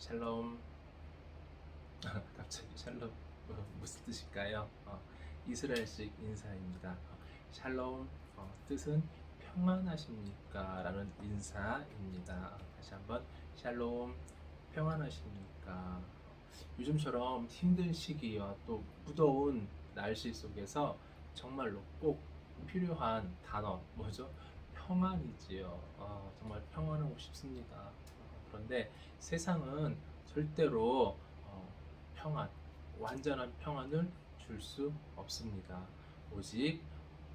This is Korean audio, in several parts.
샬롬. 갑자기 샬롬 무슨 뜻일까요? 이스라엘식 인사입니다. 샬롬 뜻은 평안하십니까? 라는 인사입니다. 다시 한번 샬롬, 평안하십니까? 요즘처럼 힘든 시기와 또 무더운 날씨 속에서 정말로 꼭 필요한 단어 뭐죠? 평안이지요. 정말 평안하고 싶습니다. 그런데 세상은 절대로 평안, 완전한 평안을 줄 수 없습니다. 오직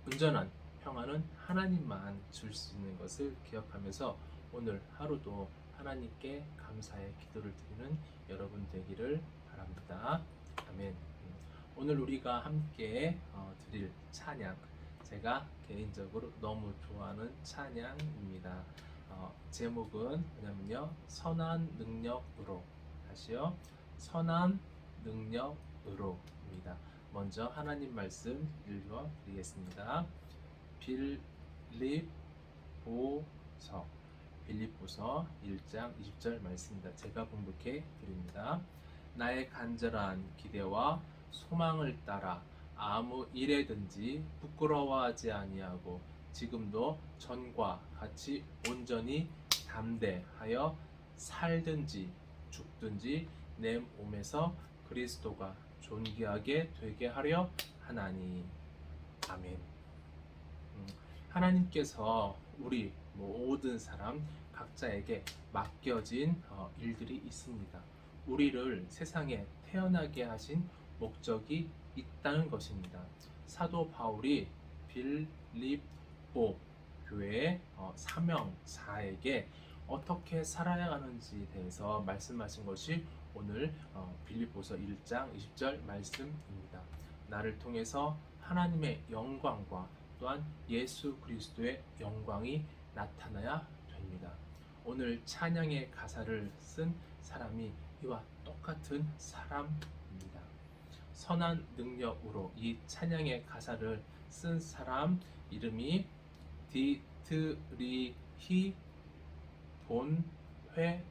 온전한 평안은 하나님만 줄 수 있는 것을 기억하면서 오늘 하루도 하나님께 감사의 기도를 드리는 여러분 되기를 바랍니다. 아멘. 오늘 우리가 함께 드릴 찬양, 제가 개인적으로 너무 좋아하는 찬양입니다. 제목은 뭐냐면요, 선한 능력으로. 다시요, 선한 능력으로입니다. 먼저 하나님 말씀 읽어 드리겠습니다. 빌립보서 1장 20절 말씀입니다. 제가 봉독해 드립니다. 나의 간절한 기대와 소망을 따라 아무 일에든지 부끄러워하지 아니하고 지금도 전과 같이 온전히 담대하여 살든지 죽든지 내 몸에서 그리스도가 존귀하게 되게 하려 하나니. 아멘. 하나님께서 우리 모든 사람 각자에게 맡겨진 일들이 있습니다. 우리를 세상에 태어나게 하신 목적이 있다는 것입니다. 사도 바울이 빌립보 교회의 사명자에게 어떻게 살아야 하는지에 대해서 말씀하신 것이 오늘 빌립보서 1장 20절 말씀입니다. 나를 통해서 하나님의 영광과 또한 예수 그리스도의 영광이 나타나야 됩니다. 오늘 찬양의 가사를 쓴 사람이 이와 똑같은 사람입니다. 선한 능력으로 이 찬양의 가사를 쓴 사람 이름이 디트리히 본회퍼입니다.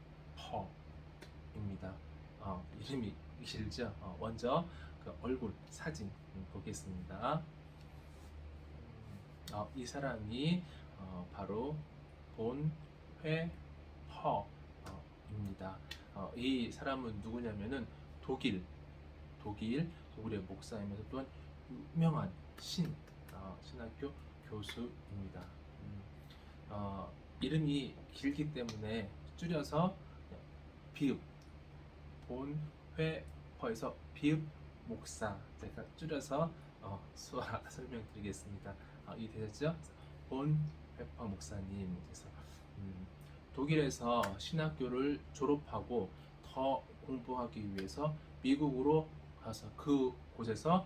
이름이 길죠? 먼저 그 얼굴 사진 보겠습니다. 이 사람이 바로 본회퍼입니다. 이 사람은 누구냐면은 독일의 목사이면서 또한 유명한 신학교 교수입니다. 이름이 길기 때문에 줄여서 비읍, 본회퍼에서 비읍 목사, 제가 줄여서 설명드리겠습니다. 이해되셨죠? 본회퍼 목사님. 그래서 독일에서 신학교를 졸업하고 더 공부하기 위해서 미국으로 가서 그곳에서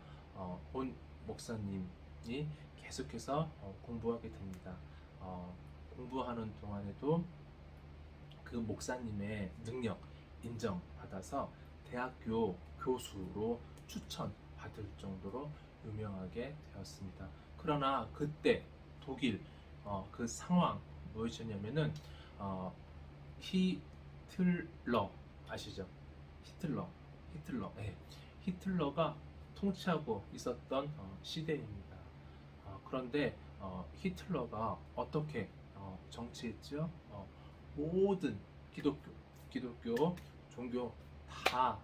본 목사님이 계속해서 공부하게 됩니다. 공부하는 동안에도 그 목사님의 능력 인정받아서 대학교 교수로 추천받을 정도로 유명하게 되었습니다. 그러나 그때 독일 그 상황 무엇이었냐면은 히틀러 아시죠? 히틀러가 통치하고 있었던 시대입니다. 그런데 히틀러가 어떻게 정치했죠? 모든 기독교 종교 다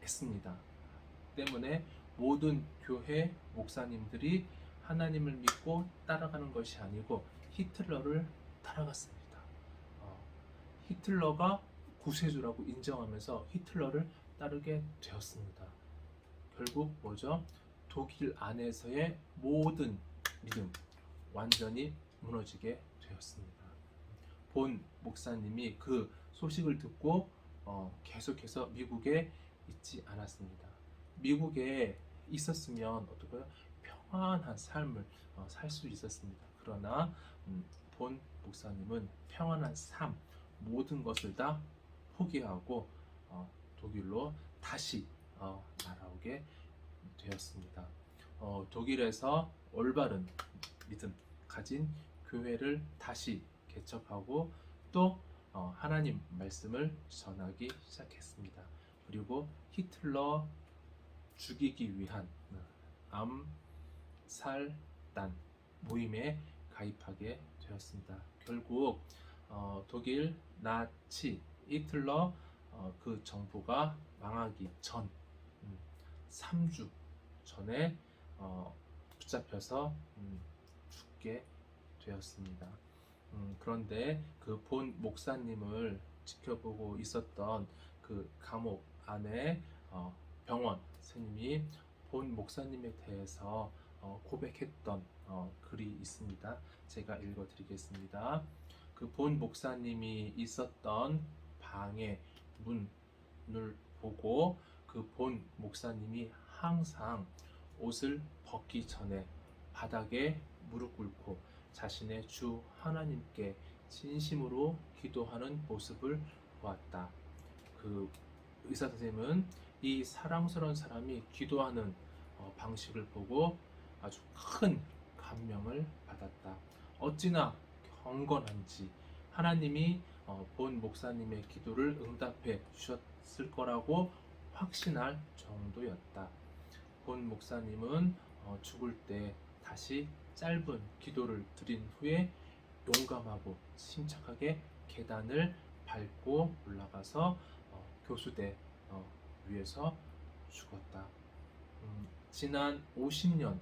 했습니다. 때문에 모든 교회 목사님들이 하나님을 믿고 따라가는 것이 아니고 히틀러를 따라갔습니다. 히틀러가 구세주라고 인정하면서 히틀러를 따르게 되었습니다. 결국 뭐죠? 독일 안에서의 모든 믿음 완전히 무너지게 되었습니다. 본 목사님이 그 소식을 듣고 계속해서 미국에 있지 않았습니다. 미국에 있었으면 어떨까요? 평안한 삶을 살 수 있었습니다. 그러나 본 목사님은 평안한 삶, 모든 것을 다 포기하고 독일로 다시 날아오게 되었습니다. 독일에서 올바른 믿음 가진 교회를 다시 개척하고 또 하나님 말씀을 전하기 시작했습니다. 그리고 히틀러 죽이기 위한 암살단 모임에 가입하게 되었습니다. 결국 독일 나치 히틀러 그 정부가 망하기 전 3주 전에 붙잡혀서 죽게 되었습니다. 그런데 그 본 목사님을 지켜보고 있었던 그 감옥 안에 병원 스님이 본 목사님에 대해서 고백했던 글이 있습니다. 제가 읽어드리겠습니다. 그 본 목사님이 있었던 방의 문을 보고 그 본 목사님이 항상 옷을 벗기 전에 바닥에 무릎 꿇고 자신의 주 하나님께 진심으로 기도하는 모습을 보았다. 그 의사 선생님은 이 사랑스러운 사람이 기도하는 방식을 보고 아주 큰 감명을 받았다. 어찌나 경건한지 하나님이 본 목사님의 기도를 응답해 주셨을 거라고 확신할 정도였다. 본 목사님은 죽을 때 다시 짧은 기도를 드린 후에 용감하고 침착하게 계단을 밟고 올라가서 교수대 위에서 죽었다. 지난 50년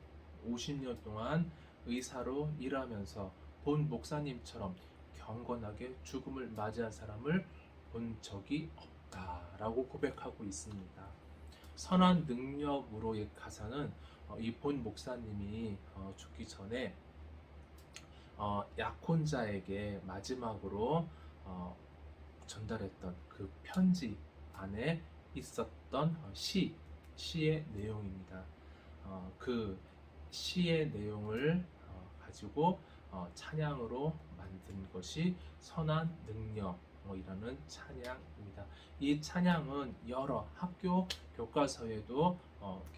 동안 의사로 일하면서 본 목사님처럼 경건하게 죽음을 맞이한 사람을 본 적이 없다라고 고백하고 있습니다. 선한 능력으로의 가사는 이 본 목사님이 죽기 전에 약혼자에게 마지막으로 전달했던 그 편지 안에 있었던 시의 내용입니다. 그 시의 내용을 가지고 찬양으로 만든 것이 선한 능력이라는 찬양입니다. 이 찬양은 여러 학교 교과서에도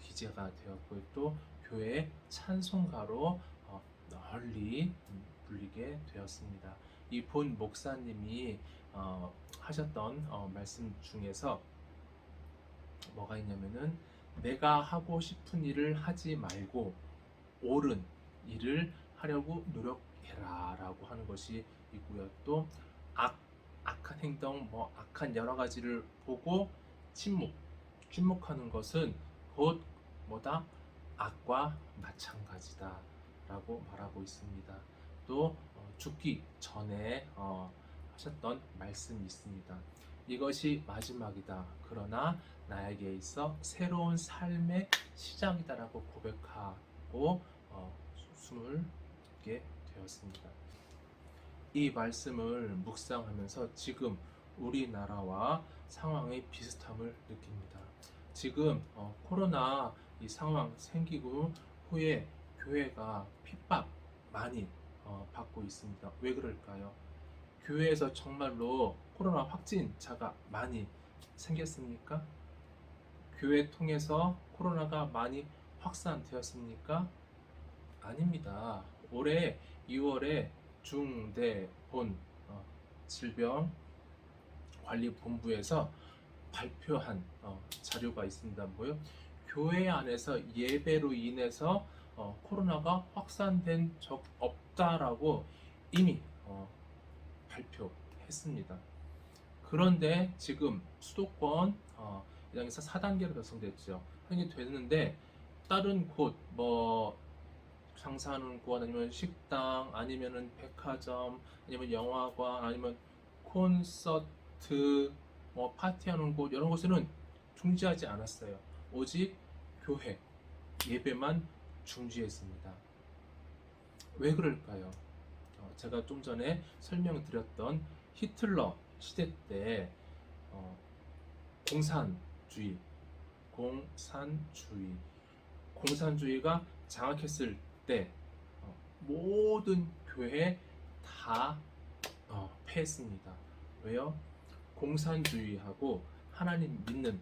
기재가 되었고 또 교회 찬송가로 널리 불리게 되었습니다. 이 본 목사님이 하셨던 말씀 중에서 뭐가 있냐면은 내가 하고 싶은 일을 하지 말고 옳은 일을 하려고 노력해라 라고 하는 것이 있고요. 또 악한 행동, 악한 여러 가지를 보고 침묵하는 것은 곧 뭐다? 악과 마찬가지다 라고 말하고 있습니다. 또 죽기 전에 하셨던 말씀이 있습니다. 이것이 마지막이다. 그러나 나에게 있어 새로운 삶의 시작이다 라고 고백하고 숨을 듣게 되었습니다. 이 말씀을 묵상하면서 지금 우리나라와 상황의 비슷함을 느낍니다. 지금 코로나 이 상황 생기고 후에 교회가 핍박 많이 받고 있습니다. 왜 그럴까요? 교회에서 정말로 코로나 확진자가 많이 생겼습니까? 교회 통해서 코로나가 많이 확산되었습니까? 아닙니다. 올해 2월에 중대본 질병관리본부에서 발표한 자료가 있습니다. 뭐요? 교회 안에서 예배로 인해서 코로나가 확산된 적 없다라고 이미 발표했습니다. 그런데 지금 수도권 이장에서 4단계로 결성됐죠. 형이 됐는데 다른 곳 장사하는 곳 아니면 식당 아니면은 백화점 아니면 영화관 아니면 콘서트 파티하는 곳 이런 곳에는 중지하지 않았어요. 오직 교회 예배만 중지했습니다. 왜 그럴까요? 제가 좀 전에 설명드렸던 히틀러 시대 때 공산주의가 장악했을 때 모든 교회 다 패했습니다. 왜요? 공산주의하고 하나님 믿는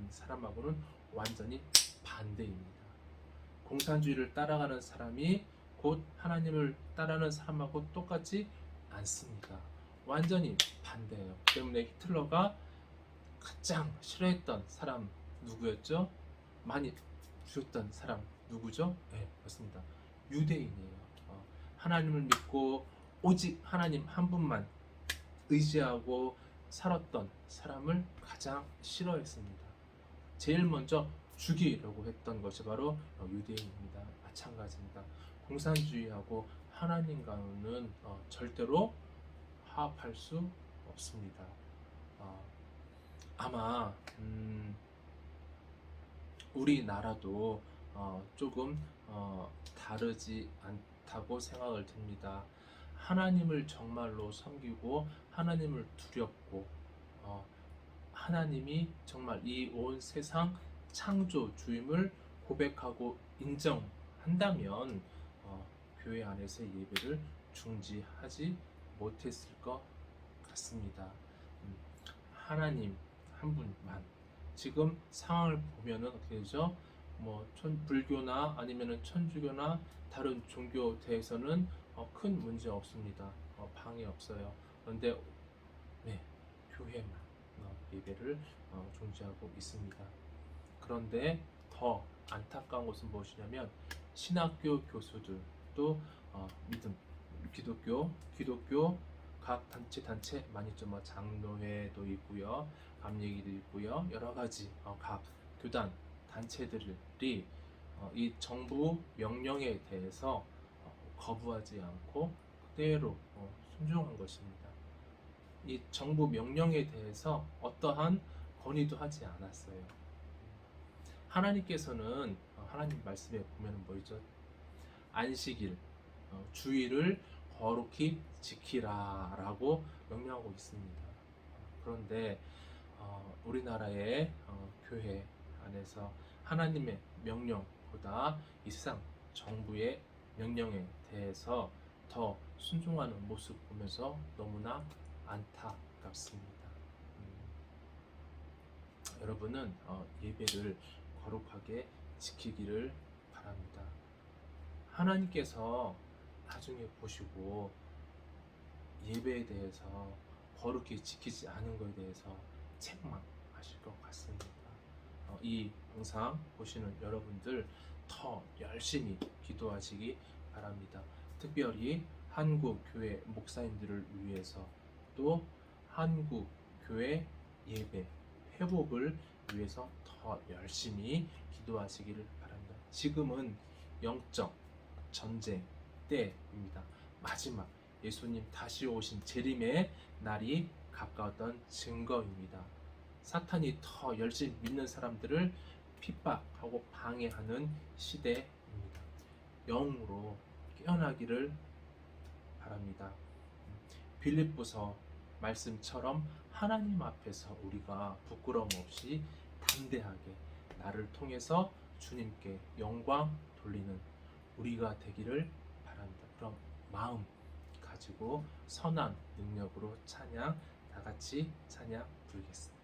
사람하고는 완전히 반대입니다. 공산주의를 따라가는 사람이 곧 하나님을 따라하는 사람하고 똑같지 않습니다. 완전히 반대예요. 때문에 히틀러가 가장 싫어했던 사람 누구였죠? 많이 죽였던 사람 누구죠? 네, 맞습니다. 유대인이에요. 하나님을 믿고 오직 하나님 한 분만 의지하고 살았던 사람을 가장 싫어했습니다. 제일 먼저 죽이려고 했던 것이 바로 유대인입니다. 마찬가지입니다. 공산주의하고 하나님과는 절대로 화합할 수 없습니다. 아마 우리나라도 조금 다르지 않다고 생각을 듭니다. 하나님을 정말로 섬기고 하나님을 두렵고 하나님이 정말 이 온 세상 창조주임을 고백하고 인정한다면 교회 안에서 예배를 중지하지 못했을 것 같습니다. 하나님 한 분만. 지금 상황을 보면은 어떻게 되죠? 불교나 아니면은 천주교나 다른 종교 대해서는 큰 문제 없습니다. 방해 없어요. 그런데 네, 교회만 예배를 중지하고 있습니다. 그런데 더 안타까운 것은 무엇이냐면 신학교 교수들도 믿음, 기독교 각 단체 많이 있죠. 장로회도 있고요, 감리기도 있고요, 여러 가지 각 교단 단체들이 이 정부 명령에 대해서 거부하지 않고 그대로 순종한 것입니다. 이 정부 명령에 대해서 어떠한 건의도 하지 않았어요. 하나님께서는 하나님 말씀에 보면 뭐죠? 안식일, 주일을 거룩히 지키라라고 명령하고 있습니다. 그런데 우리나라의 교회 안에서 하나님의 명령보다 이 세상 정부의 명령에 대해서 더 순종하는 모습 보면서 너무나 안타깝습니다. 여러분은 예배를 거룩하게 지키기를 바랍니다. 하나님께서 나중에 보시고 예배에 대해서 거룩히 지키지 않은 것에 대해서 책망하실 것 같습니다. 이 영상 보시는 여러분들 더 열심히 기도하시기 바랍니다. 특별히 한국 교회 목사님들을 위해서 또 한국 교회 예배 회복을 위해서 더 열심히 기도하시기를 바랍니다. 지금은 영적 전쟁 때입니다. 마지막 예수님 다시 오신 재림의 날이 가까웠던 증거입니다. 사탄이 더 열심히 믿는 사람들을 핍박하고 방해하는 시대입니다. 영으로 깨어나기를 바랍니다. 빌립보서 말씀처럼 하나님 앞에서 우리가 부끄러움 없이 담대하게 나를 통해서 주님께 영광 돌리는 우리가 되기를 바랍니다. 그럼 마음 가지고 선한 능력으로 찬양 다 같이 찬양 부르겠습니다.